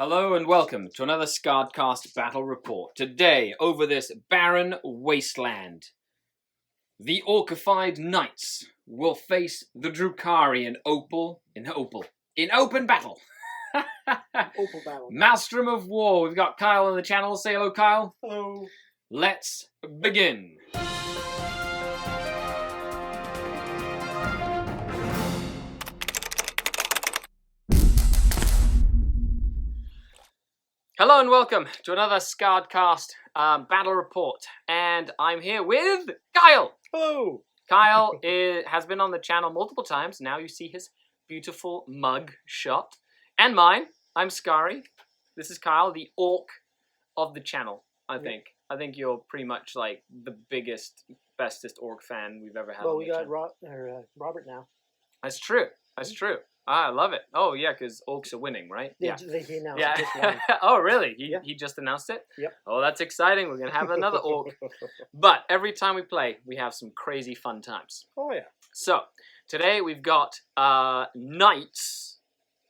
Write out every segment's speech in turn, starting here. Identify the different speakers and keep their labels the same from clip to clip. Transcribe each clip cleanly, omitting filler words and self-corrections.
Speaker 1: Hello and welcome to another SkaredCast battle report. Today, over this barren wasteland, the Orcified Knights will face the Drukhari in open battle.
Speaker 2: Opal battle.
Speaker 1: Maelstrom of War. We've got Kyle on the channel. Say hello, Kyle.
Speaker 2: Hello.
Speaker 1: Let's begin. Hello and welcome to another SkaredCast battle report, and I'm here with Kyle.
Speaker 2: Hello.
Speaker 1: Kyle has been on the channel multiple times. Now you see his beautiful mug shot, and mine. I'm Scary. This is Kyle, the orc of the channel. I think you're pretty much like the biggest, bestest orc fan we've ever had.
Speaker 2: Well,
Speaker 1: on
Speaker 2: we
Speaker 1: the
Speaker 2: got
Speaker 1: channel.
Speaker 2: Robert now.
Speaker 1: That's true. That's true. I love it. Oh, yeah, because orcs are winning, right?
Speaker 2: He announced it just won.
Speaker 1: Oh, really?
Speaker 2: Yeah.
Speaker 1: He just announced it?
Speaker 2: Yep.
Speaker 1: Oh, that's exciting. We're going to have another orc. But every time we play, we have some crazy fun times.
Speaker 2: Oh, yeah.
Speaker 1: So, today we've got knights,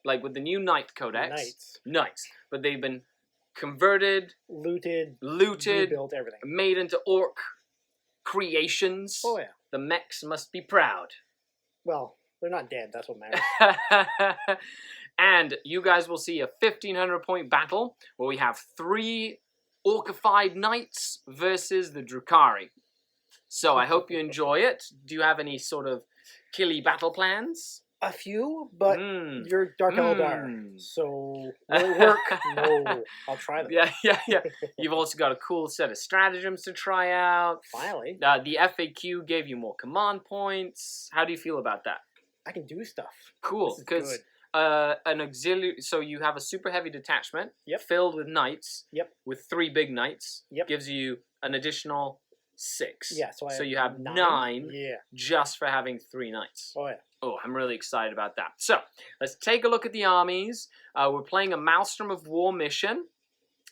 Speaker 1: like with the new knight codex. Knights. But they've been converted, looted,
Speaker 2: rebuilt, everything.
Speaker 1: made into orc creations.
Speaker 2: Oh, yeah.
Speaker 1: The mechs must be proud.
Speaker 2: Well, they're not dead. That's what matters.
Speaker 1: And you guys will see a 1,500 point battle where we have 3 Orcified Knights versus the Drukhari. So I hope you enjoy it. Do you have any sort of killy battle plans?
Speaker 2: A few, but you're Dark Eldar, so will it work? No, I'll try them.
Speaker 1: Yeah. You've also got a cool set of stratagems to try out.
Speaker 2: Finally.
Speaker 1: The FAQ gave you more command points. How do you feel about that?
Speaker 2: I can do stuff.
Speaker 1: Cool, because an auxiliary. So you have a super heavy detachment filled with knights. With 3 big knights. Gives you an additional 6.
Speaker 2: Yeah, so
Speaker 1: you have 9
Speaker 2: yeah.
Speaker 1: just for having 3 knights.
Speaker 2: Oh, yeah.
Speaker 1: Oh, I'm really excited about that. So, let's take a look at the armies. We're playing a Maelstrom of War mission,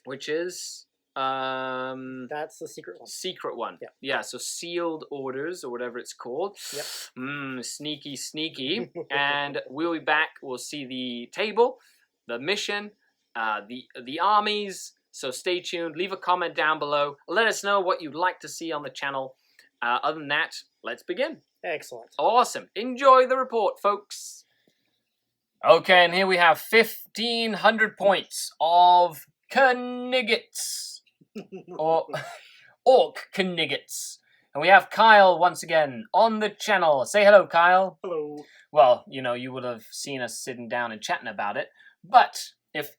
Speaker 1: which is...
Speaker 2: that's the secret one.
Speaker 1: Secret one.
Speaker 2: Yep.
Speaker 1: Yeah, so sealed orders, or whatever it's called.
Speaker 2: Yep.
Speaker 1: Sneaky. And we'll be back. We'll see the table, the mission, the armies. So stay tuned. Leave a comment down below. Let us know what you'd like to see on the channel. Other than that, let's begin.
Speaker 2: Excellent.
Speaker 1: Awesome. Enjoy the report, folks. Okay, and here we have 1,500 points of Kniggets. Or Orc Kniggets. And we have Kyle once again on the channel. Say hello, Kyle.
Speaker 2: Hello.
Speaker 1: Well, you would have seen us sitting down and chatting about it. But if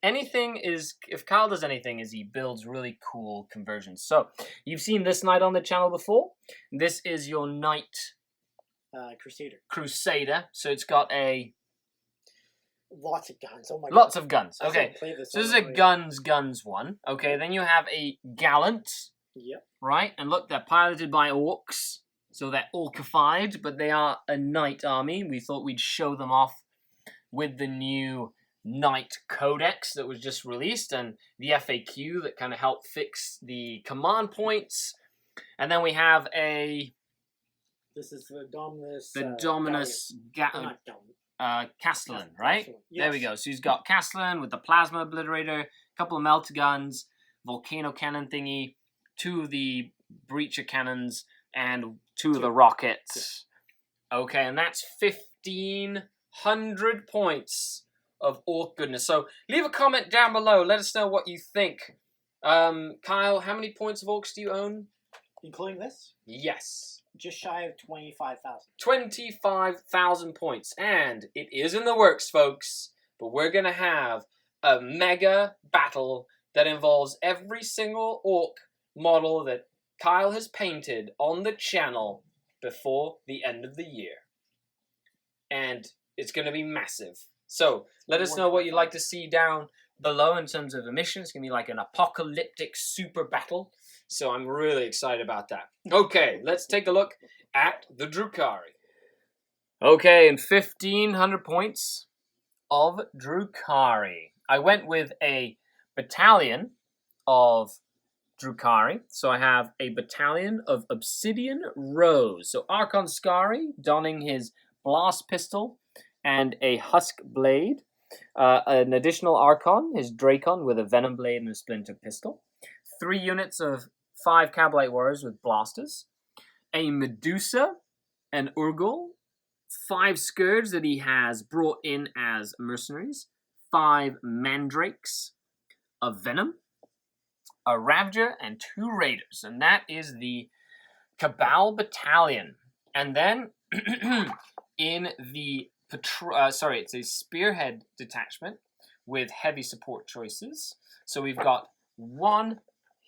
Speaker 1: Kyle does anything, is he builds really cool conversions. So, you've seen this knight on the channel before. This is your knight... Crusader. So it's got
Speaker 2: lots of guns. Oh my god.
Speaker 1: Lots of guns. Okay. So this is a
Speaker 2: guns
Speaker 1: one. Okay, then you have a gallant.
Speaker 2: Yep.
Speaker 1: Right? And look, they're piloted by orcs. So they're orcified, but they are a knight army. We thought we'd show them off with the new Knight Codex that was just released and the FAQ that kind of helped fix the command points. And then we have a...
Speaker 2: This is the Dominus...
Speaker 1: Castellan, right?
Speaker 2: Castellan.
Speaker 1: Yes. There we go. So he's got Castellan with the Plasma Obliterator, a couple of melter guns, Volcano Cannon thingy, 2 of the Breacher Cannons, and 2 of the rockets. Okay, and that's 1,500 points of orc goodness. So leave a comment down below. Let us know what you think. Kyle, how many points of orcs do you own?
Speaker 2: Including this?
Speaker 1: Yes.
Speaker 2: Just shy of 25,000.
Speaker 1: 25,000 points. And it is in the works, folks. But we're going to have a mega battle that involves every single orc model that Kyle has painted on the channel before the end of the year. And it's going to be massive. So, let us know what you'd like to see down below in terms of a mission. It's going to be like an apocalyptic super battle. So I'm really excited about that. Okay, let's take a look at the Drukhari. Okay, and 1,500 points of Drukhari. I went with a battalion of Drukhari. So I have a battalion of Obsidian Rose. So Archon Skari donning his blast pistol and a husk blade. An additional Archon, his Dracon with a Venom Blade and a Splinter Pistol. 3 units of 5 Cabalite Warriors with blasters. A Medusa, an Urgul. 5 Scourge that he has brought in as mercenaries. 5 Mandrakes. A Venom. A Ravager and 2 Raiders. And that is the Cabal Battalion. And then in the it's a Spearhead detachment with heavy support choices. So we've got 1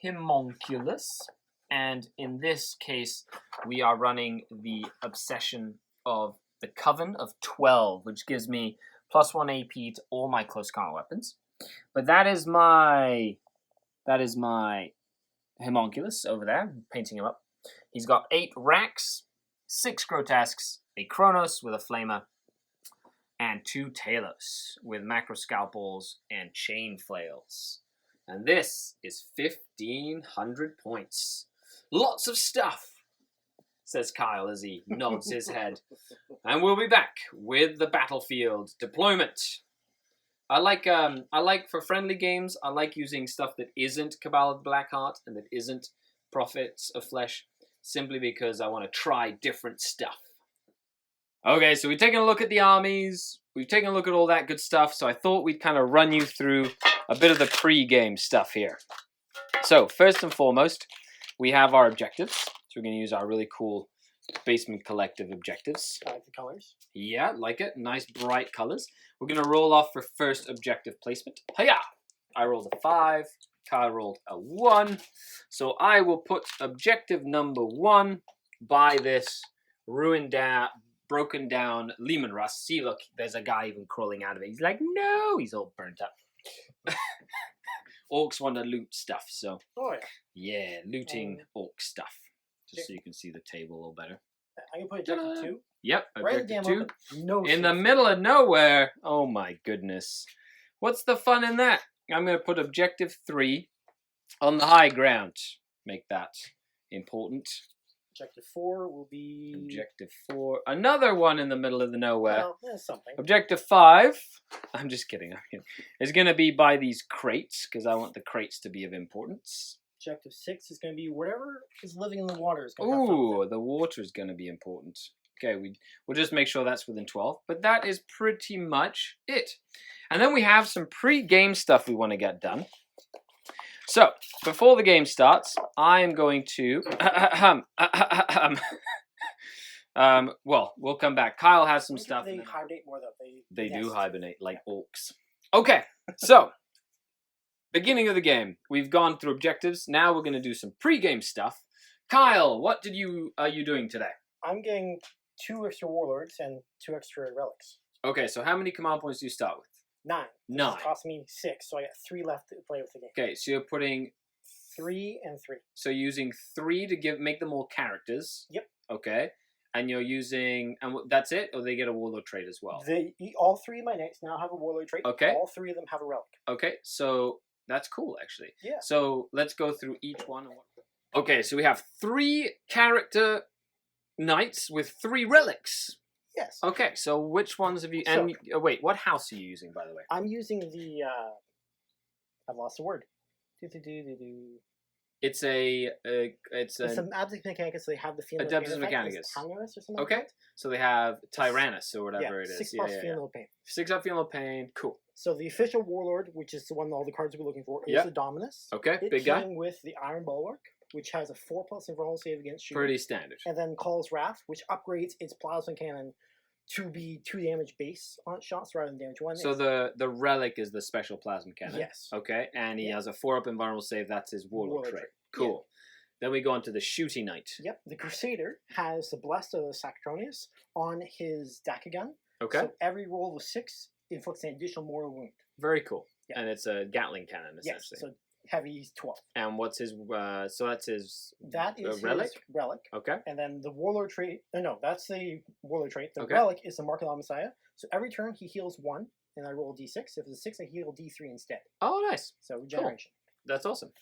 Speaker 1: Homunculus, and in this case we are running the Obsession of the Coven of 12, which gives me +1 AP to all my close combat weapons. But that is my Homunculus over there. I'm painting him up. He's got 8 Racks, 6 Grotesques, a Kronos with a Flamer, and 2 Talos with Macro Scalpels and Chain Flails. And this is 1,500 points. Lots of stuff, says Kyle as he nods his head. And we'll be back with the battlefield deployment. I like for friendly games, I like using stuff that isn't Cabal of the Blackheart and that isn't Prophets of Flesh, simply because I want to try different stuff. Okay, so we've taken a look at the armies, we've taken a look at all that good stuff, so I thought we'd kind of run you through a bit of the pre-game stuff here. So, first and foremost, we have our objectives. So we're going to use our really cool Basement Collective objectives.
Speaker 2: I like the colors.
Speaker 1: Yeah, like it. Nice bright colors. We're going to roll off for first objective placement. Hiya! I rolled a 5. Kyle rolled a 1. So I will put objective number 1 by this broken down Lehman Russ. See, look, there's a guy even crawling out of it. He's like, no! He's all burnt up. Orcs want to loot stuff, so...
Speaker 2: Oh, yeah.
Speaker 1: Yeah, looting orc stuff. Just so you can see the table a little better.
Speaker 2: I can put objective 2.
Speaker 1: Yep, objective 2.
Speaker 2: No
Speaker 1: in the middle of nowhere. Oh my goodness. What's the fun in that? I'm going to put objective 3 on the high ground. Make that important.
Speaker 2: Objective 4 will be...
Speaker 1: Objective 4. Another one in the middle of the nowhere.
Speaker 2: Well, there's something.
Speaker 1: Objective 5. I'm just kidding. It's going to be by these crates, because I want the crates to be of importance.
Speaker 2: Objective 6 is going to be whatever is living in the water is going
Speaker 1: to Ooh, the water is going to be important. Okay, we'll just make sure that's within 12. But that is pretty much it. And then we have some pre-game stuff we want to get done. So, before the game starts, I am going to... well, we'll come back. Kyle has some stuff.
Speaker 2: They hibernate more, though.
Speaker 1: They do hibernate, like orcs. Okay, so... Beginning of the game. We've gone through objectives. Now we're going to do some pre-game stuff. Kyle, what are you doing today?
Speaker 2: I'm getting 2 extra warlords and 2 extra relics.
Speaker 1: Okay, so how many command points do you start with?
Speaker 2: 9.
Speaker 1: 9.
Speaker 2: It cost me 6, so I got 3 left to play with the game.
Speaker 1: Okay, so you're putting
Speaker 2: 3 and 3.
Speaker 1: So you're using 3 to make them all characters.
Speaker 2: Yep.
Speaker 1: Okay. And you're using, and that's it, or they get a warlord trait as well?
Speaker 2: All 3 of my knights now have a warlord trait.
Speaker 1: Okay.
Speaker 2: All 3 of them have a relic.
Speaker 1: Okay, so that's cool, actually.
Speaker 2: Yeah.
Speaker 1: So let's go through each one. Okay, so we have 3 character knights with 3 relics.
Speaker 2: Yes.
Speaker 1: Okay, so which ones have you... And wait, what house are you using, by the way?
Speaker 2: I'm using the... I've lost the word.
Speaker 1: It's
Speaker 2: some Adeptus Mechanicus, so they have the feeling
Speaker 1: Adeptus Mechanicus.
Speaker 2: Or something
Speaker 1: okay, like that. So they have Tyrannus or whatever it is.
Speaker 2: 6 plus feeling of pain.
Speaker 1: 6 up feeling of pain, cool.
Speaker 2: So the official warlord, which is the one all the cards we're looking for, is the Dominus.
Speaker 1: Okay,
Speaker 2: big guy. It came with the Iron Bulwark, which has a 4+ invulnerable save against shooting.
Speaker 1: Pretty standard.
Speaker 2: And then Call's Wrath, which upgrades its plasma cannon to be 2 damage base on shots rather than damage 1.
Speaker 1: So the relic is the special plasma cannon.
Speaker 2: Yes.
Speaker 1: Okay, and he has a 4-up invulnerable save. That's his warlord trait. Cool. Yeah. Then we go on to the shooting knight.
Speaker 2: Yep. The Crusader has the Blessed of the Sacrionius on his Dakagun.
Speaker 1: Okay.
Speaker 2: So every roll of 6 inflicts an additional mortal wound.
Speaker 1: Very cool. Yeah. And it's a Gatling cannon, essentially.
Speaker 2: Yes. So heavy 12.
Speaker 1: And what's his? So that's his.
Speaker 2: That is
Speaker 1: relic.
Speaker 2: His relic.
Speaker 1: Okay.
Speaker 2: And then the warlord trait. No, that's the warlord trait. The relic is the Mark of the Messiah. So every turn he heals 1, and I roll d6. If it's a 6, I heal d3 instead.
Speaker 1: Oh, nice.
Speaker 2: So regeneration.
Speaker 1: Cool. That's awesome.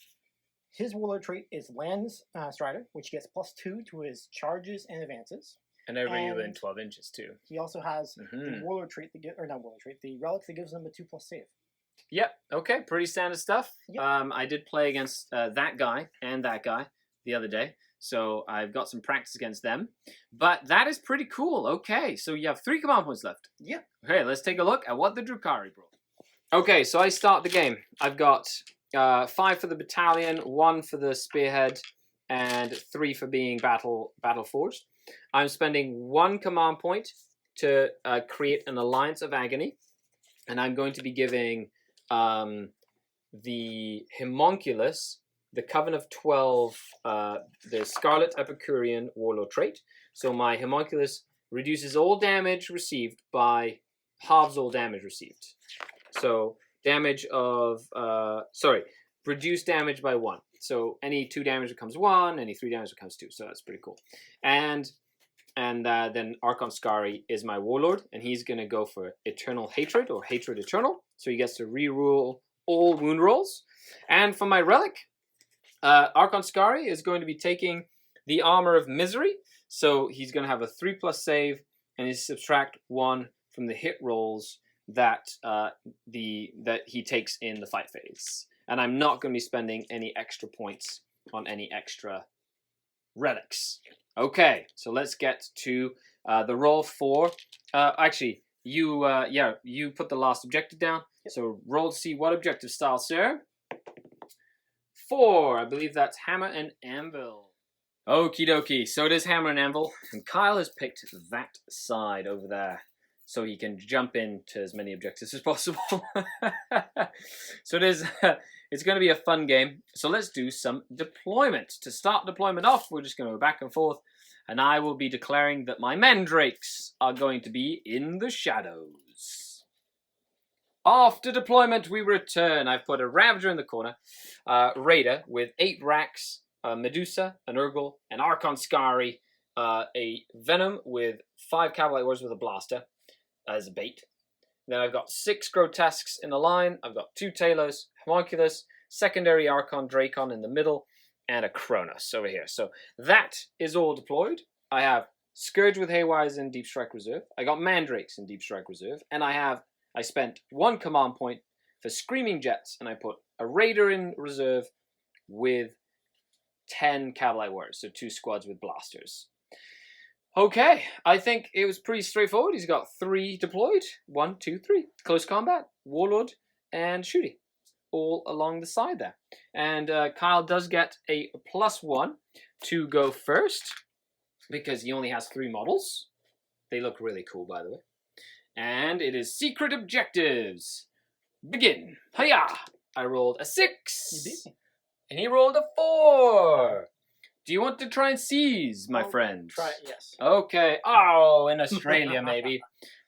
Speaker 2: His warlord trait is Lance Strider, which gets +2 to his charges and advances.
Speaker 1: And everybody
Speaker 2: And
Speaker 1: within 12 inches too.
Speaker 2: he also has
Speaker 1: Mhm.
Speaker 2: the Warlord trait, or not Warlord trait, the relic that gives him a 2+ save.
Speaker 1: Yep. Okay. Pretty standard stuff.
Speaker 2: Yep.
Speaker 1: I did play against that guy and that guy the other day, so I've got some practice against them. But that is pretty cool. Okay, so you have 3 command points left.
Speaker 2: Yep.
Speaker 1: Okay, let's take a look at what the Drukhari brought. Okay, so I start the game. I've got 5 for the battalion, 1 for the spearhead, and 3 for being battle forged. I'm spending 1 command point to create an Alliance of Agony, and I'm going to be giving the Homunculus, the Coven of 12, the Scarlet Epicurean Warlord trait. So my Homunculus reduces all damage received by halves all damage received. So damage of, reduce damage by 1. So any 2 damage becomes 1, any 3 damage becomes 2. So that's pretty cool. And then Archon Skari is my warlord, and he's going to go for Eternal Hatred, or Hatred Eternal. So he gets to reroll all wound rolls. And for my relic, Archon Skari is going to be taking the Armor of Misery. So he's going to have a 3+ save, and he's subtract 1 from the hit rolls that he takes in the fight phase. And I'm not going to be spending any extra points on any extra relics. Okay, so let's get to the roll for. Actually, you put the last objective down. Yep. So roll to see what objective style, sir. 4. I believe that's Hammer and Anvil. Okie dokie. So it is Hammer and Anvil, and Kyle has picked that side over there, so he can jump into as many objectives as possible. So it is. It's going to be a fun game. So let's do some deployment. To start deployment off, we're just going to go back and forth, and I will be declaring that my mandrakes are going to be in the shadows. After deployment, we return. I've put a Ravager in the corner, Raider with 8 racks, Medusa, an Urgle, an Archon Skari, a Venom with 5 Cavalry Warriors with a Blaster as a bait. Then I've got 6 Grotesques in the line. I've got 2 Tailors, Homunculus, secondary Archon Dracon in the middle, and a Kronos over here. So that is all deployed. I have Scourge with Haywires in Deep Strike Reserve. I got Mandrakes in Deep Strike Reserve. And I spent 1 command point for Screaming Jets, and I put a Raider in reserve with 10 Cavalry Warriors, so 2 squads with blasters. Okay, I think it was pretty straightforward. He's got 3 deployed. 1, 2, 3. Close combat, Warlord, and Shooty, all along the side there. And Kyle does get a +1 to go first, because he only has 3 models. They look really cool, by the way. And it is Secret Objectives. Begin. Hiya! I rolled a 6.
Speaker 2: You beat me.
Speaker 1: And he rolled a 4. Do you want to try and seize, my friend?
Speaker 2: Try it, yes.
Speaker 1: Okay. Oh, in Australia, maybe.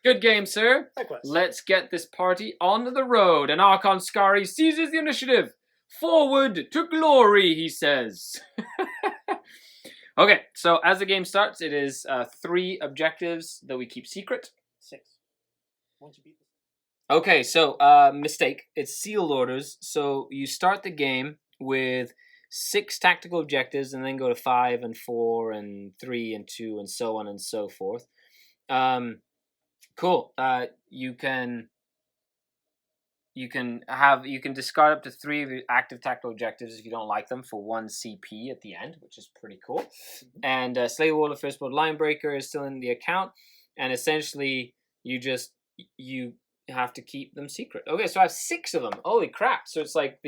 Speaker 1: Good game, sir.
Speaker 2: Likewise.
Speaker 1: Let's get this party on the road. And Archon Skari seizes the initiative. Forward to glory, he says. Okay, so as the game starts, it is 3 objectives that we keep secret.
Speaker 2: 6. Once you beat this.
Speaker 1: Okay, so mistake. It's sealed orders. So you start the game with 6 tactical objectives, and then go to 5 and 4 and 3 and 2 and so on and so forth. Cool. You can discard up to 3 of your active tactical objectives if you don't like them for 1 CP at the end, which is pretty cool. Mm-hmm. And Slay Warlord Firstborn Linebreaker is still in the account, and essentially you have to keep them secret. Okay, so I have 6 of them. Holy crap! So it's like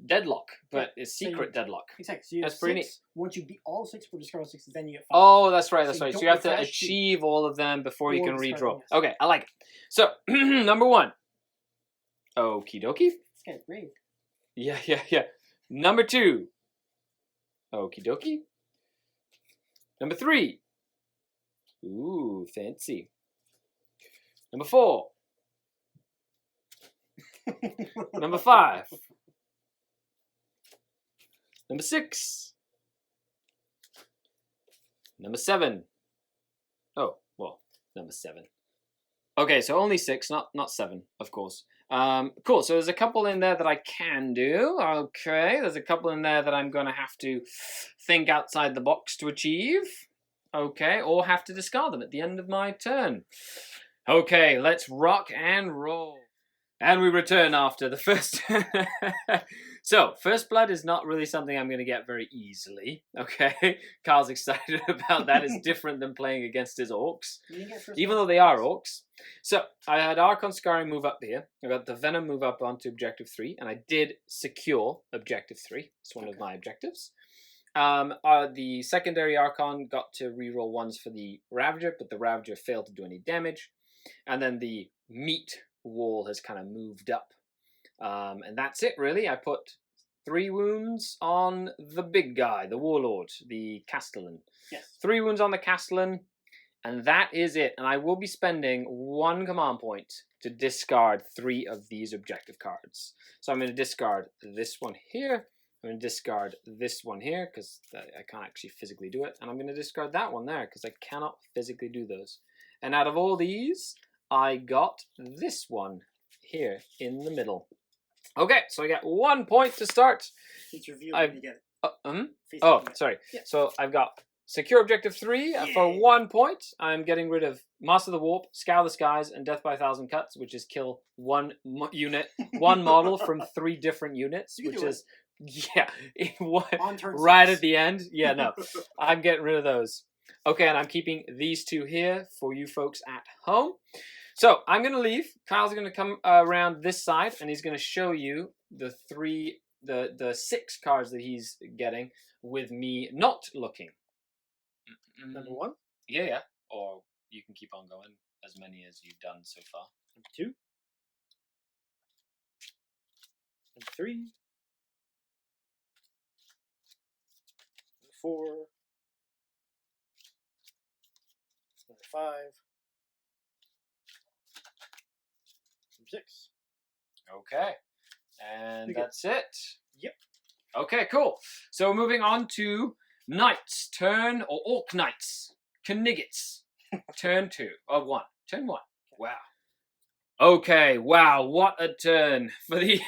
Speaker 1: Deadlock, but it's secret Deadlock.
Speaker 2: Exactly. So you have
Speaker 1: that's pretty
Speaker 2: 6. Neat. Once you beat all 6 for discard 6, then you get 5.
Speaker 1: Oh, that's right. So you have to
Speaker 2: refresh,
Speaker 1: achieve all of them before you can redraw.
Speaker 2: Yes.
Speaker 1: Okay, I like it. So number 1. Okie dokie.
Speaker 2: This guy's brave.
Speaker 1: Yeah. Number 2. Okie dokie. Number 3. Ooh, fancy. Number 4. Number 5. Number 6. Number 7. Oh, well, number 7. Okay, so only 6, not 7, of course. Cool, so there's a couple in there that I can do. Okay, there's a couple in there that I'm going to have to think outside the box to achieve. Okay, or have to discard them at the end of my turn. Okay, let's rock and roll. And we return after the first... So, First Blood is not really something I'm going to get very easily, okay? Carl's excited about that. It's different than playing against his orcs, even though they are orcs. So, I had Archon Scarring move up here. I got the Venom move up onto Objective 3, and I did secure Objective 3. It's one of my objectives. The secondary Archon got to reroll ones for the Ravager, but the Ravager failed to do any damage. And then the meat wall has kind of moved up. And that's it, really. I put 3 wounds on the big guy, the Warlord, the Castellan.
Speaker 2: Yes.
Speaker 1: 3 wounds on the Castellan, and that is it. And I will be spending 1 command point to discard 3 of these objective cards. So I'm going to discard this one here. I'm going to discard this one here, because I can't actually physically do it. And I'm going to discard that one there, because I cannot physically do those. And out of all these, I got this one here in the middle. Okay, so I got 1 point to start.
Speaker 2: It's revealed when you get it.
Speaker 1: Oh, sorry.
Speaker 2: Yeah.
Speaker 1: So I've got secure objective 3 for 1 point. I'm getting rid of Master of the Warp, Scour the Skies, and Death by 1,000 Cuts, which is kill 1 unit, 1 model from 3 different units, which is right at the end. Yeah, no, I'm getting rid of those. Okay, and I'm keeping these 2 here for you folks at home. So I'm going to leave. Kyle's going to come around this side, and he's going to show you the 6 cards that he's getting with me not looking.
Speaker 2: Number 1?
Speaker 1: Yeah. Or you can keep on going, as many as you've done so far.
Speaker 2: Number 2. Number 3. Number 4. Number 5. 6.
Speaker 1: Okay. And that's it.
Speaker 2: Yep.
Speaker 1: Okay, cool. So moving on to Knights. Turn, or Orc Knights. Kniggets. Turn 2. Oh, 1. Turn 1. Wow. Okay, wow, what a turn for the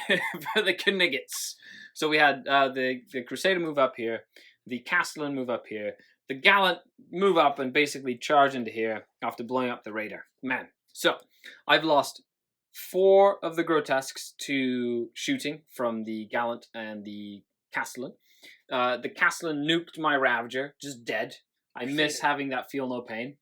Speaker 1: for the Kniggets. So we had the Crusader move up here, the Castellan move up here, the Gallant move up and basically charge into here after blowing up the Raider. Man, so I've lost 4 of the Grotesques to shooting from the Gallant and the Castellan. The Castellan nuked my Ravager, just dead. I miss having that feel no pain.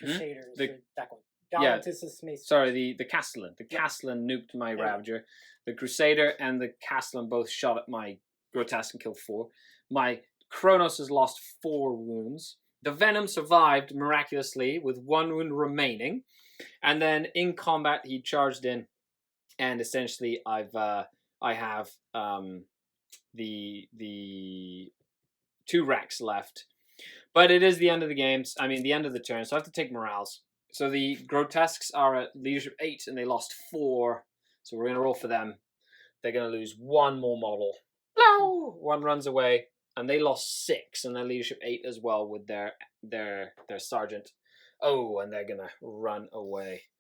Speaker 2: Crusader is that one. Gallant is this Maelstrom.
Speaker 1: Sorry, the Castellan. The Castellan nuked my Ravager. The Crusader and the Castellan both shot at my Grotesque and killed 4. My Kronos has lost 4 wounds. The Venom survived miraculously with 1 wound remaining. And then in combat, he charged in, and essentially I have the 2 racks left, but it is the end of the games. I mean, the end of the turn, so I have to take morales. So the Grotesques are at leadership 8, and they lost 4. So we're gonna roll for them. They're gonna lose 1 more model. No, 1 runs away, and they lost 6, and they're leadership 8 as well with their sergeant. Oh, and they're gonna run away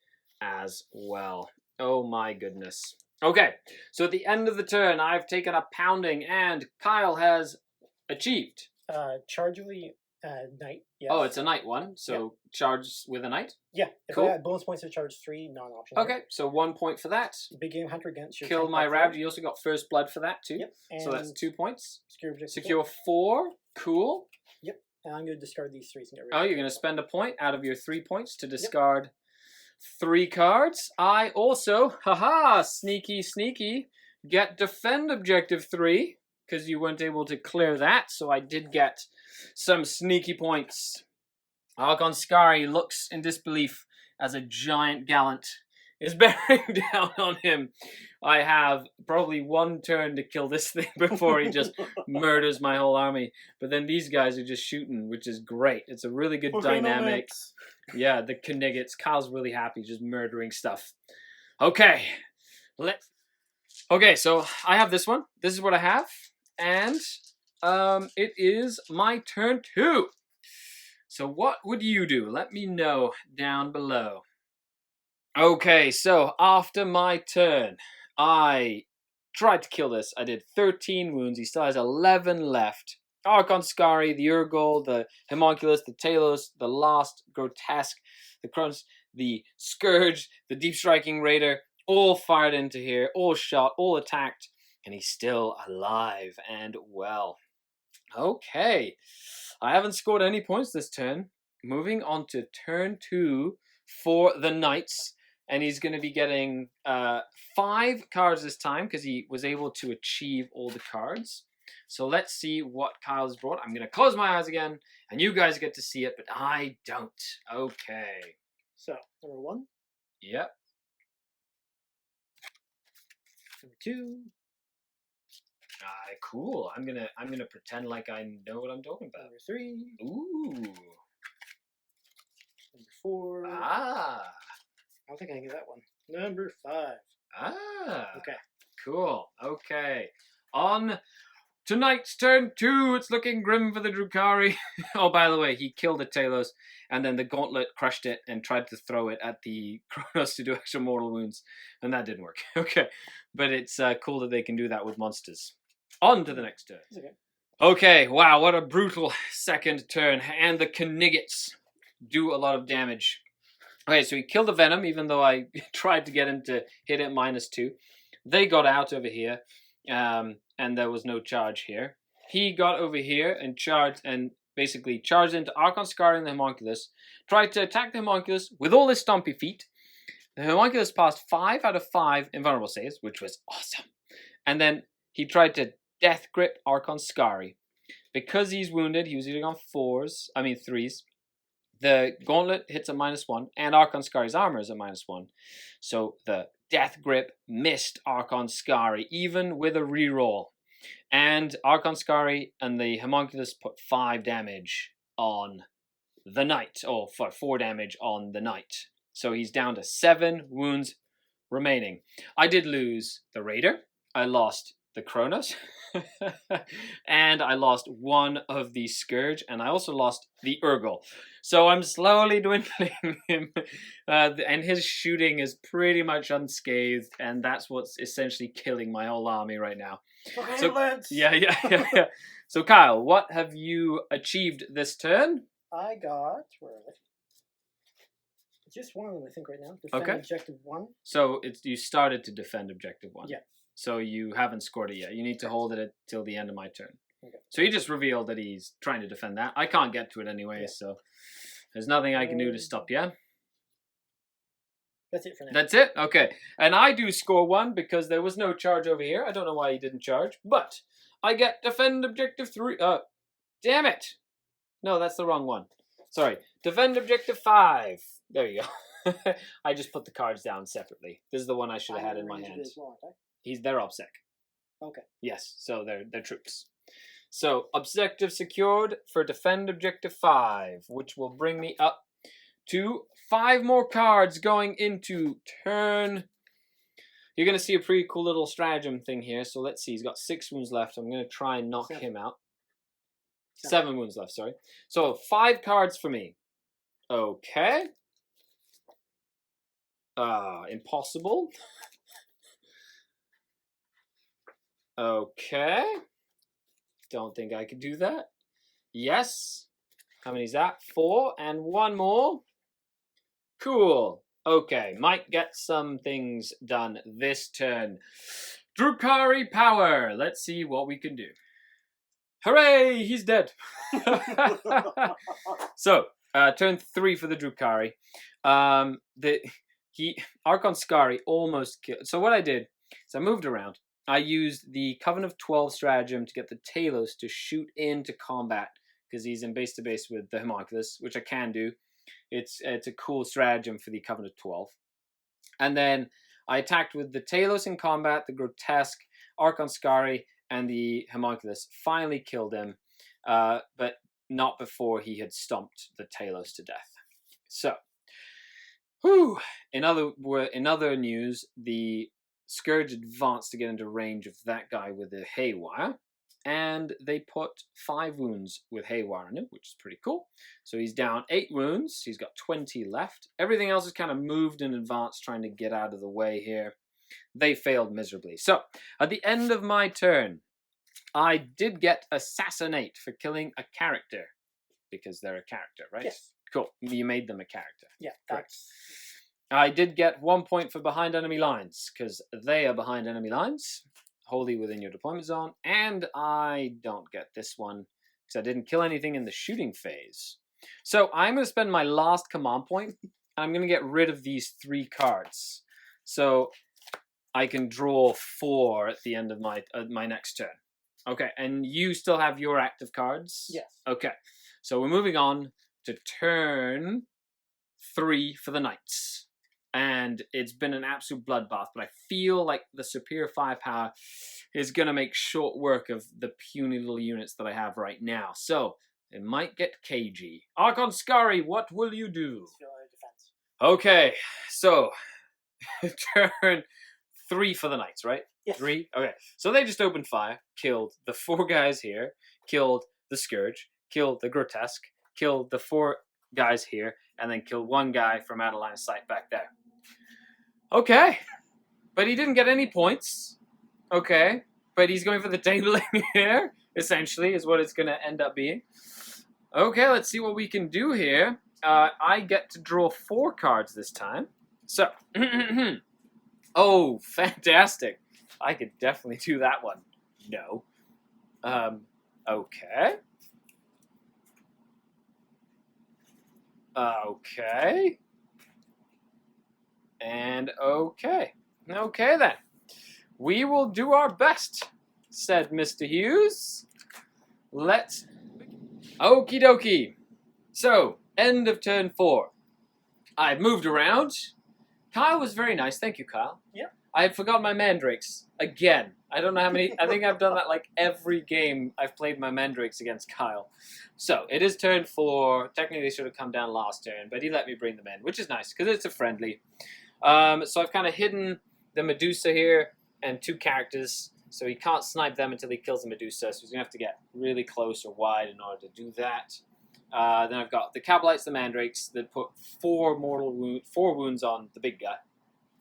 Speaker 1: as well. Oh my goodness. Okay, so at the end of the turn, I've taken a pounding, and Kyle has achieved.
Speaker 2: Chargeably knight. Yes.
Speaker 1: Oh, it's a knight one, so charge with a knight?
Speaker 2: Yeah.
Speaker 1: Cool.
Speaker 2: If I had bonus points to charge 3, non-optional.
Speaker 1: Okay, so 1 point for that.
Speaker 2: Big Game Hunter against your
Speaker 1: Kill my Ravager. You also got First Blood for that too.
Speaker 2: Yep. And
Speaker 1: so that's 2 points.
Speaker 2: Secure
Speaker 1: 4. Cool.
Speaker 2: Yep. And I'm going to discard these 3 and get rid
Speaker 1: of you're going to spend a point out of your 3 points to discard 3 cards. I also, sneaky, get Defend Objective 3, because you weren't able to clear that, so I did get some sneaky points. Archon Scary looks in disbelief as a giant Gallant is bearing down on him. I have probably 1 turn to kill this thing before he just murders my whole army. But then these guys are just shooting, which is great. It's a really good dynamic. Yeah, the Kniggets. Kyle's really happy just murdering stuff. Okay, Okay, so I have this one. This is what I have. And it is my turn 2. So what would you do? Let me know down below. Okay, so after my turn, I tried to kill this. I did 13 wounds. He still has 11 left. Archon Scari, the Urgol, the Homunculus, the Talos, the Last Grotesque, the Kronos, the Scourge, the Deep Striking Raider, all fired into here, all shot, all attacked, and he's still alive and well. Okay, I haven't scored any points this turn. Moving on to turn 2 for the Knights, and he's going to be getting 5 cards this time because he was able to achieve all the cards. So let's see what Kyle's brought. I'm going to close my eyes again, and you guys get to see it, but I don't. Okay.
Speaker 2: So, number 1.
Speaker 1: Yep.
Speaker 2: Number 2.
Speaker 1: Cool. I'm gonna pretend like I know what I'm talking about.
Speaker 2: Number 3.
Speaker 1: Ooh.
Speaker 2: Number 4.
Speaker 1: Ah.
Speaker 2: I don't think I can get that one. Number 5.
Speaker 1: Ah.
Speaker 2: Okay.
Speaker 1: Cool. Okay. On tonight's turn 2, it's looking grim for the Drukhari. Oh, by the way, he killed the Talos, and then the Gauntlet crushed it and tried to throw it at the Kronos to do extra mortal wounds, and that didn't work. Okay. But it's cool that they can do that with monsters. On to the next turn.
Speaker 2: Okay.
Speaker 1: Okay, wow, what a brutal second turn. And the Kniggets do a lot of damage. Okay, so he killed the Venom, even though I tried to get him to hit it -2. They got out over here, and there was no charge here. He got over here and charged, and basically charged into Archon Scari and the Homunculus, tried to attack the Homunculus with all his stompy feet. The Homunculus passed 5 out of 5 invulnerable saves, which was awesome. And then he tried to Death Grip Archon Scari. Because he's wounded, he was using on 3s. The Gauntlet hits a -1, and Archon Scari's armor is a -1. So the Death Grip missed Archon Scari, even with a reroll. And Archon Scari and the Homunculus put 5 damage on the Knight, or 4 damage on the Knight. So he's down to 7 wounds remaining. I did lose the Raider. I lost the Kronos. And I lost 1 of the Scourge, and I also lost the Urgol. So I'm slowly dwindling him, and his shooting is pretty much unscathed, and that's what's essentially killing my whole army right now. So, yeah. So Kyle, what have you achieved this turn?
Speaker 2: I got, where are they? Just one of them, I think, right now. Defend Objective 1.
Speaker 1: So you started to defend Objective 1.
Speaker 2: Yeah.
Speaker 1: So you haven't scored it yet. You need to hold it till the end of my turn.
Speaker 2: Okay.
Speaker 1: So he just revealed that he's trying to defend that. I can't get to it anyway, so there's nothing I can do to stop you.
Speaker 2: That's it for now.
Speaker 1: That's it? Okay. And I do score 1 because there was no charge over here. I don't know why he didn't charge, but I get defend Objective 3. Damn it. No, that's the wrong one. Sorry. Defend Objective 5. There you go. I just put the cards down separately. This is the one I should have had in my hand. They're OBSEC.
Speaker 2: Okay.
Speaker 1: Yes, so they're troops. So objective secured for defend Objective 5, which will bring me up to 5 more cards going into turn. You're going to see a pretty cool little stratagem thing here. So let's see. He's got 6 wounds left. I'm going to try and knock him out. 7 wounds left, sorry. So 5 cards for me. Okay. Impossible. Okay. Don't think I could do that. Yes. How many is that? 4 and 1 more. Cool. Okay, might get some things done this turn. Drukhari power. Let's see what we can do. Hooray! He's dead. So, turn 3 for the Drukhari. Archon Scari almost killed. So what I did is I moved around. I used the Coven of 12 stratagem to get the Talos to shoot into combat because he's in base to base with the Homunculus, which I can do. It's a cool stratagem for the Coven of 12. And then I attacked with the Talos in combat, the Grotesque, Archon Scari, and the Homunculus. Finally killed him, but not before he had stomped the Talos to death. So, whew. In other news, the Scourge advanced to get into range of that guy with the haywire, and they put 5 wounds with Haywire on him, which is pretty cool. So he's down 8 wounds. He's got 20 left. Everything else is kind of moved in advance, trying to get out of the way here. They failed miserably. So at the end of my turn, I did get Assassinate for killing a character, because they're a character, right?
Speaker 2: Yes.
Speaker 1: Cool. You made them a character.
Speaker 2: Yeah,
Speaker 1: Correct.
Speaker 2: that's...
Speaker 1: I did get 1 point for behind enemy lines, because they are behind enemy lines, wholly within your deployment zone, and I don't get this one, because I didn't kill anything in the shooting phase. So I'm going to spend my last command point, and I'm going to get rid of these 3 cards. So I can draw 4 at the end of my next turn. Okay, and you still have your active cards?
Speaker 2: Yes.
Speaker 1: Okay, so we're moving on to turn 3 for the Knights. And it's been an absolute bloodbath, but I feel like the superior firepower is going to make short work of the puny little units that I have right now. So it might get cagey. Archon Scary, what will you do?
Speaker 2: Defense.
Speaker 1: Okay, so turn 3 for the Knights, right?
Speaker 2: Yes.
Speaker 1: 3? Okay. So they just opened fire, killed the 4 guys here, killed the Scourge, killed the Grotesque, killed the 4 guys here, and then killed 1 guy from out of line of sight back there. Okay. But he didn't get any points. Okay. But he's going for the tabling here, essentially, is what it's going to end up being. Okay, let's see what we can do here. I get to draw 4 cards this time. So, oh, fantastic. I could definitely do that one. No. Okay. Okay. And okay. Okay then. We will do our best, said Mr. Hughes. Let's... Okie dokie. So, end of turn 4. I've moved around. Kyle was very nice. Thank you, Kyle.
Speaker 2: Yeah.
Speaker 1: I had forgotten my mandrakes again. I don't know how many. I think I've done that like every game I've played my mandrakes against Kyle. So it is turn 4. Technically, they should have come down last turn, but he let me bring them in, which is nice because it's a friendly. So I've kind of hidden the Medusa here and 2 characters, so he can't snipe them until he kills the Medusa. So he's gonna have to get really close or wide in order to do that. Then I've got the Cabalites, the Mandrakes that put 4 wounds on the big guy.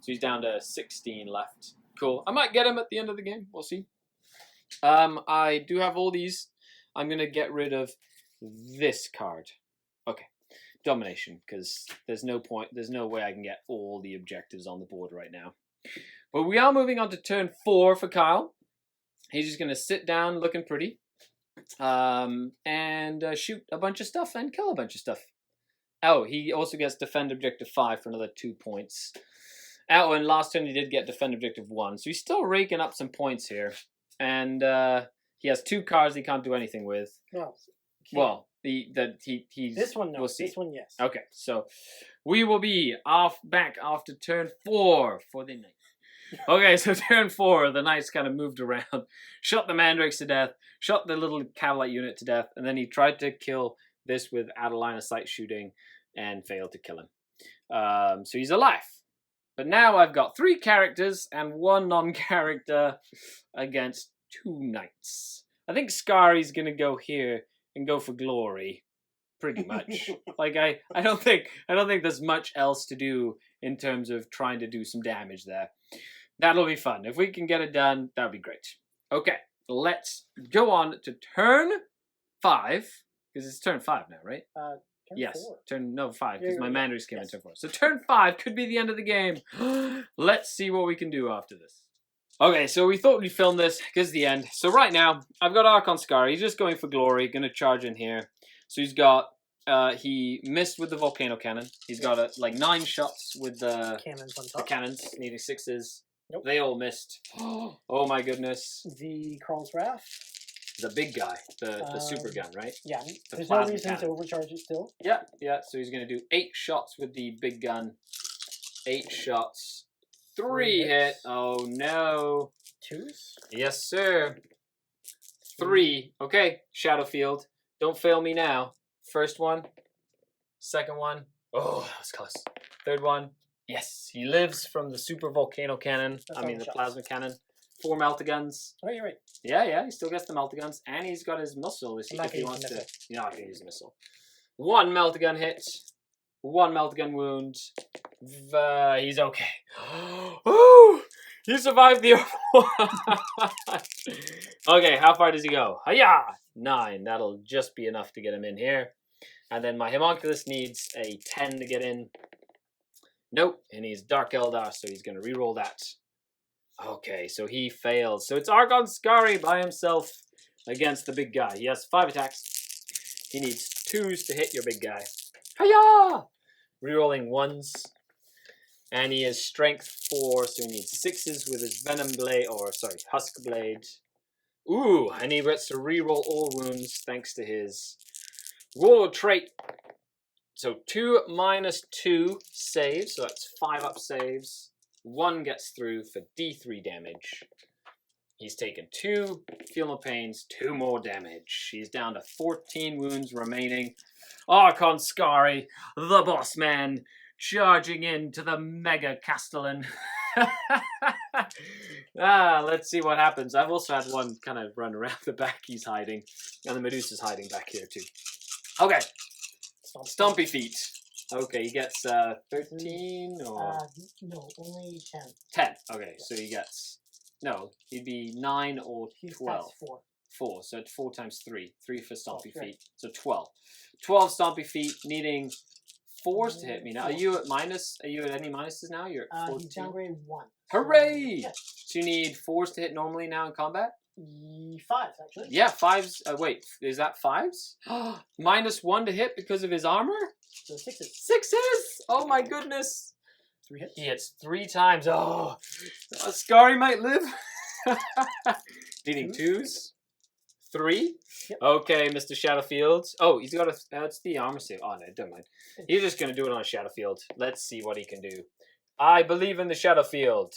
Speaker 1: So he's down to 16 left. Cool. I might get him at the end of the game. We'll see. I do have all these. I'm going to get rid of this card. Okay. Domination, because there's no point. There's no way I can get all the objectives on the board right now. But we are moving on to turn 4 for Kyle. He's just going to sit down looking pretty. And shoot a bunch of stuff and kill a bunch of stuff. Oh, he also gets defend objective 5 for another 2 points. Oh, and last turn he did get defend objective 1, so he's still raking up some points here. And he has 2 cards he can't do anything with.
Speaker 2: No.
Speaker 1: Well, he's
Speaker 2: this one no.
Speaker 1: We'll see.
Speaker 2: This one yes.
Speaker 1: Okay, so we will be back after turn 4 for the night. Okay, so turn 4, the Knights kind of moved around, shot the Mandrakes to death, shot the little Cavalite unit to death, and then he tried to kill this with out of line of sight shooting and failed to kill him. So he's alive. But now I've got 3 characters and 1 non-character against 2 Knights. I think Scary's going to go here and go for glory, pretty much. Like I don't think there's much else to do in terms of trying to do some damage there. That'll be fun. If we can get it done, that'll be great. Okay, let's go on to turn 5, because it's turn 5 now, right?
Speaker 2: Turn
Speaker 1: yes,
Speaker 2: 4.
Speaker 1: 5, because my Mandrakes came in
Speaker 2: yes.
Speaker 1: turn 4. So turn 5 could be the end of the game. Let's see what we can do after this. Okay, so we thought we'd film this because the end. So right now, I've got Archon Scar. He's just going for glory, going to charge in here. So he's got, he missed with the volcano cannon. He's got like 9 shots with the
Speaker 2: cannons on top.
Speaker 1: Cannons, needing 6s.
Speaker 2: Nope.
Speaker 1: They all missed. Oh my goodness.
Speaker 2: The Carl's Wrath.
Speaker 1: The big guy, the super gun, right?
Speaker 2: Yeah,
Speaker 1: The
Speaker 2: there's no
Speaker 1: plasma
Speaker 2: reason
Speaker 1: cannon.
Speaker 2: to overcharge it still.
Speaker 1: Yeah, yeah. So he's going to do 8 shots with the big gun. 8 shots. 3 hit. Oh no.
Speaker 2: 2s?
Speaker 1: Yes, sir. 3. Okay, Shadowfield. Don't fail me now. First one. Second one. Oh, that was close. Third one. Yes, he lives from the super volcano cannon.
Speaker 2: That's
Speaker 1: I mean,
Speaker 2: all
Speaker 1: the
Speaker 2: shots.
Speaker 1: plasma cannon. 4 meltaguns.
Speaker 2: Oh, you're right.
Speaker 1: Yeah, he still gets the meltaguns, and he's got his missile if he wants to.
Speaker 2: Missile.
Speaker 1: You're not going to use a missile. 1 meltagun hit, 1 meltagun wound. He's okay. Ooh, he survived the Okay, how far does he go? Hiya! 9. That'll just be enough to get him in here. And then my homunculus needs a 10 to get in. Nope, and he's Dark Eldar, so he's going to reroll that. Okay, so he fails. So it's Argon Scary by himself against the big guy. He has 5 attacks. He needs 2s to hit your big guy. Hiya! Rerolling 1s. And he has strength 4, so he needs 6s with his venom blade, husk blade. Ooh, and he gets to reroll all wounds thanks to his warlord trait. So 2 minus 2 saves, so that's 5 up saves. 1 gets through for D3 damage. He's taken 2, feel no pains, 2 more damage. He's down to 14 wounds remaining. Archon Scary, the boss man, charging into the Mega Castellan. Let's see what happens. I've also had one kind of run around the back. He's hiding. And the Medusa's hiding back here too. Okay. Stompy feet. Okay, he gets 13 or...
Speaker 2: no, only 10.
Speaker 1: 10. Okay, so he gets... No, he'd be 9 or 12.
Speaker 2: 4.
Speaker 1: 4, so 4 times 3. 3 for Stompy feet. So 12. 12 Stompy feet, needing 4s to hit me now. Are you at minus? Are you at any minuses now? You're at 14.
Speaker 2: He's downgraded 1.
Speaker 1: Hooray!
Speaker 2: So, yeah.
Speaker 1: So you need 4s to hit normally now in combat?
Speaker 2: 5, actually.
Speaker 1: Yeah, 5s. Wait, is that 5s? Minus 1 to hit because of his armor?
Speaker 2: So 6s.
Speaker 1: 6s! Oh my goodness!
Speaker 2: 3 hits.
Speaker 1: He hits 3 times. Oh, Scary might live. Needing 2s. 3.
Speaker 2: Yep.
Speaker 1: Okay, Mr. Shadowfield. Oh, he's got a... That's the armor save. Oh, no, don't mind. He's just going to do it on Shadowfield. Let's see what he can do. I believe in the Shadowfield.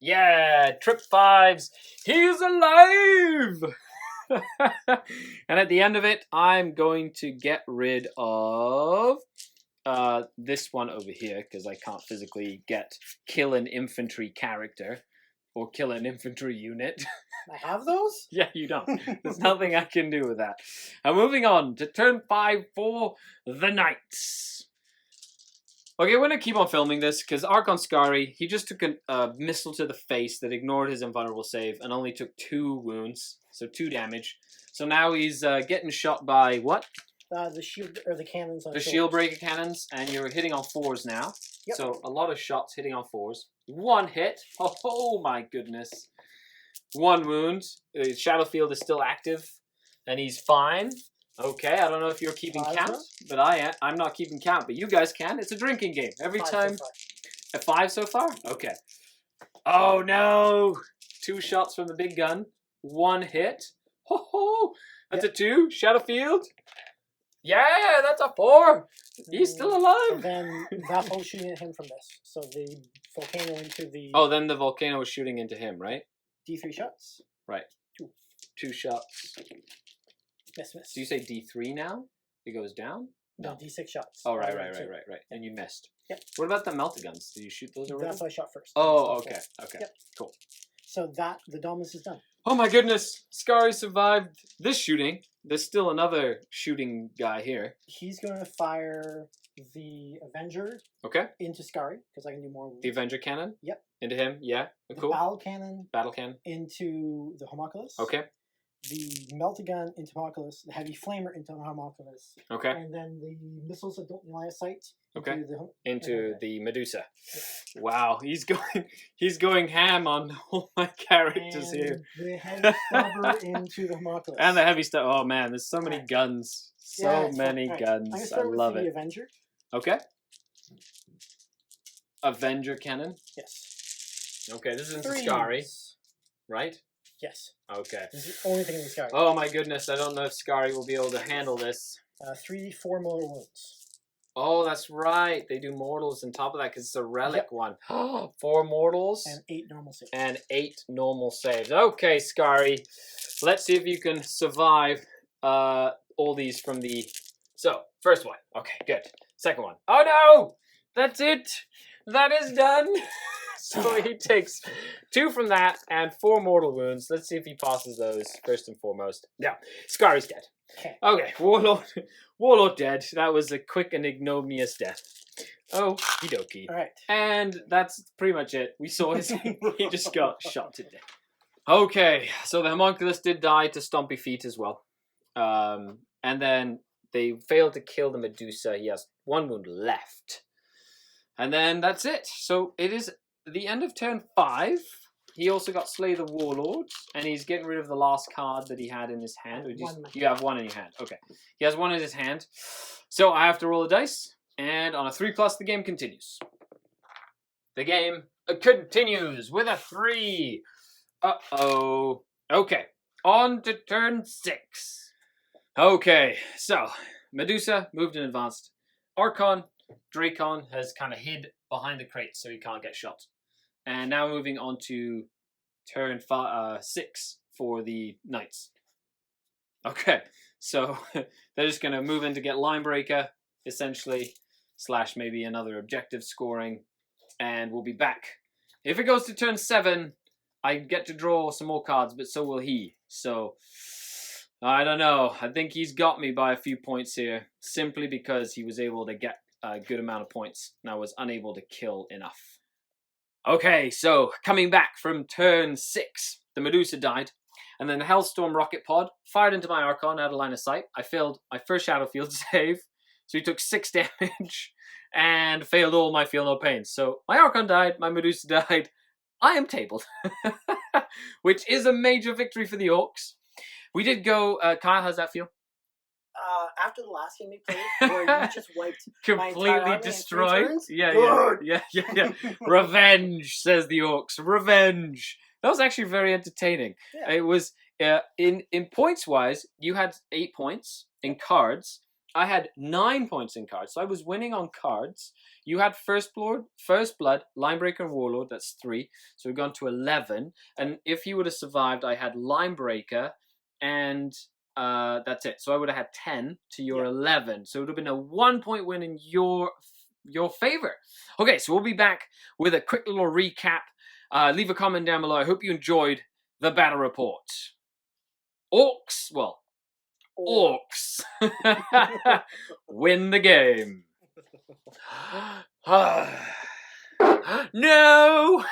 Speaker 1: Yeah, trip 5s. He's alive! And at the end of it, I'm going to get rid of this one over here, because I can't physically kill an infantry character or kill an infantry unit.
Speaker 2: I have those?
Speaker 1: Yeah, you don't. There's nothing I can do with that. I'm moving on to turn 5 for the Knights. Okay, we're going to keep on filming this because Archon Scary, he just took a missile to the face that ignored his invulnerable save and only took 2 wounds, so 2 damage. So now he's getting shot by what?
Speaker 2: The shield or the cannons on
Speaker 1: the shield breaker cannons, and you're hitting on 4s now.
Speaker 2: Yep.
Speaker 1: So a lot of shots hitting on 4s. 1 hit. Oh my goodness. 1 wound. Shadowfield is still active, and he's fine. Okay, I don't know if you're keeping count, but I'm not keeping count, but you guys can. It's a drinking game. Every
Speaker 2: 5
Speaker 1: time.
Speaker 2: So
Speaker 1: A 5 so far? Okay. Oh no! 2 shots from the big gun. 1 hit. Ho ho! That's a 2. Shadowfield. Yeah, that's a 4. He's still alive.
Speaker 2: And then that's all shooting at him from this. So the volcano into the...
Speaker 1: Oh, then the volcano was shooting into him, right?
Speaker 2: D3 shots.
Speaker 1: Right. 2 shots.
Speaker 2: Miss.
Speaker 1: So you say D3 now? It goes down?
Speaker 2: No, D6 shots.
Speaker 1: Oh, right. And you missed.
Speaker 2: Yep.
Speaker 1: What about the meltaguns? Did you shoot those already?
Speaker 2: That's what I shot first.
Speaker 1: Oh, okay.
Speaker 2: Yep.
Speaker 1: Cool.
Speaker 2: So the Dominus is done.
Speaker 1: Oh my goodness! Scary survived this shooting. There's still another shooting guy here.
Speaker 2: He's going to fire the Avenger into Scary, because I can do more.
Speaker 1: The Avenger cannon?
Speaker 2: Yep.
Speaker 1: Into him? Yeah.
Speaker 2: The battle cannon into the Homunculus.
Speaker 1: Okay.
Speaker 2: The Meltagun into Homunculus. The Heavy Flamer into Homunculus.
Speaker 1: Okay.
Speaker 2: And then the missiles that don't lie of sight
Speaker 1: into the Medusa. Wow, he's going ham on all my characters here.
Speaker 2: The Heavy Stubber into the Homunculus.
Speaker 1: And the Heavy Stubber. Oh man, there's so many guns. So many guns. I love it.
Speaker 2: The Avenger.
Speaker 1: Okay. Avenger cannon.
Speaker 2: Yes.
Speaker 1: Okay, this is into Scary, right?
Speaker 2: Yes.
Speaker 1: Okay.
Speaker 2: This is the only thing in the Scary.
Speaker 1: Oh my goodness, I don't know if Scary will be able to handle this.
Speaker 2: 3d4 mortal wounds.
Speaker 1: Oh, that's right. They do mortals on top of that because it's a relic one. 4 mortals.
Speaker 2: And 8 normal saves.
Speaker 1: And 8 normal saves. Okay, Scary. Let's see if you can survive all these from the... So, first one. Okay, good. Second one. Oh no! That's it! That is done! So he takes 2 from that and 4 mortal wounds. Let's see if he passes those first and foremost. Yeah, Scary's dead. Okay, Warlord dead. That was a quick and ignominious death. Okie dokie.
Speaker 2: All right.
Speaker 1: And that's pretty much it. We saw his. He just got shot to death. Okay, so the homunculus did die to stompy feet as well. And then they failed to kill the Medusa. He has 1 wound left. And then that's it. So it is the end of turn 5. He also got Slay the Warlord, and he's getting rid of the last card that he had in his hand. You have 1 in your hand. Okay. He has 1 in his hand. So I have to roll the dice, and on a 3+, the game continues. The game continues with a 3. Uh-oh. Okay. On to turn 6. Okay. So, Medusa moved and advanced. Archon, Dracon has kind of hid behind the crate so he can't get shot. And now moving on to turn 6 for the Knights. Okay. So, they're just going to move in to get Linebreaker, essentially, / maybe another objective scoring. And we'll be back. If it goes to turn 7... I get to draw some more cards, but so will he. So, I don't know. I think he's got me by a few points here, simply because he was able to get a good amount of points, and I was unable to kill enough. Okay, so, coming back from turn 6, the Medusa died, and then the Hellstorm rocket pod fired into my Archon out of line of sight. I failed my first Shadow Field save, so he took 6 damage, and failed all my Feel No Pain. So, my Archon died, my Medusa died, I am tabled, which is a major victory for the Orcs. We did go, Kyle, how's that feel?
Speaker 2: After the last game we played, where you just wiped
Speaker 1: completely destroyed. Yeah. Revenge, says the Orcs. Revenge. That was actually very entertaining. Yeah. It was in points wise, you had 8 points in cards. I had 9 points in cards, so I was winning on cards. You had First Blood, Linebreaker, and Warlord. That's 3. So we've gone to 11. And if you would have survived, I had Linebreaker, and that's it. So I would have had 10 to your 11. So it would have been a 1-point win in your favor. Okay, so we'll be back with a quick little recap. Leave a comment down below. I hope you enjoyed the battle report. Orcs win the game. No!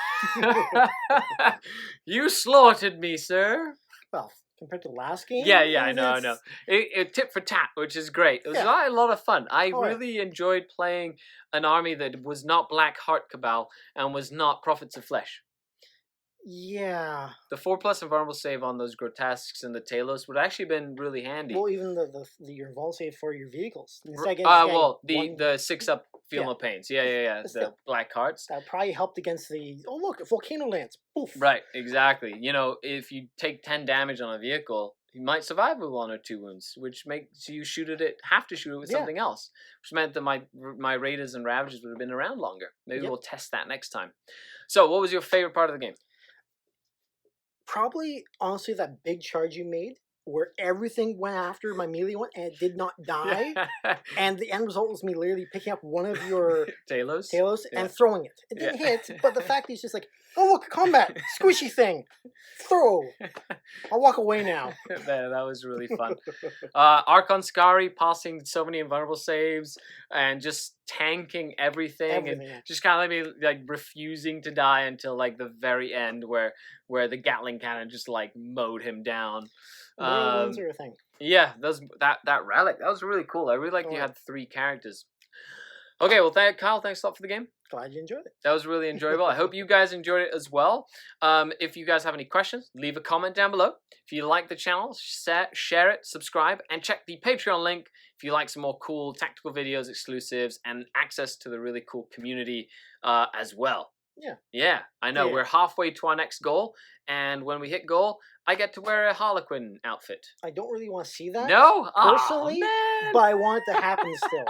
Speaker 1: You slaughtered me, sir.
Speaker 2: Well, compared to the last game?
Speaker 1: Yeah, I know. It tit for tat, which is great. It was a lot of fun. I really enjoyed playing an army that was not Black Heart Cabal and was not Prophets of Flesh.
Speaker 2: Yeah.
Speaker 1: The 4+ invulnerable save on those grotesques and the Talos would actually been really handy.
Speaker 2: Well, even your invulnerable save for your vehicles.
Speaker 1: The 6+ Feel No Pains. Yeah. The Black Hearts.
Speaker 2: That probably helped against the Volcano Lance. Poof.
Speaker 1: Right, exactly. You know, if you take 10 damage on a vehicle, you might survive with 1 or 2 wounds, which makes you have to shoot it with something else, which meant that my Raiders and Ravagers would have been around longer. Maybe we'll test that next time. So, what was your favorite part of the game?
Speaker 2: Probably, honestly, that big charge you made, where everything went after my melee one, and it did not die. And the end result was me literally picking up one of your
Speaker 1: Talos
Speaker 2: and throwing it. It didn't hit, but the fact that he's just like, oh look, combat, squishy thing, throw. I'll walk away now.
Speaker 1: That was really fun. Archon Skari passing so many invulnerable saves and just tanking everything and just kind of like refusing to die until like the very end where the Gatling cannon just like mowed him down.
Speaker 2: Are a thing.
Speaker 1: Yeah, that relic, that was really cool. I really liked you had 3 characters. Okay, well, Kyle, thanks a lot for the game.
Speaker 2: Glad you enjoyed it.
Speaker 1: That was really enjoyable. I hope you guys enjoyed it as well. If you guys have any questions, leave a comment down below. If you like the channel, share it, subscribe, and check the Patreon link if you like some more cool tactical videos, exclusives, and access to the really cool community as well. Yeah, I know. We're halfway to our next goal, and when we hit goal, I get to wear a Harlequin outfit.
Speaker 2: I don't really want to see that.
Speaker 1: No?
Speaker 2: Personally, but I want it to happen still.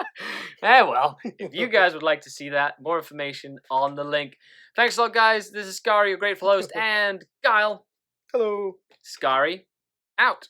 Speaker 1: Well, if you guys would like to see that, more information on the link. Thanks a lot, guys. This is Skari, your grateful host, and Kyle.
Speaker 2: Hello.
Speaker 1: Skari, out.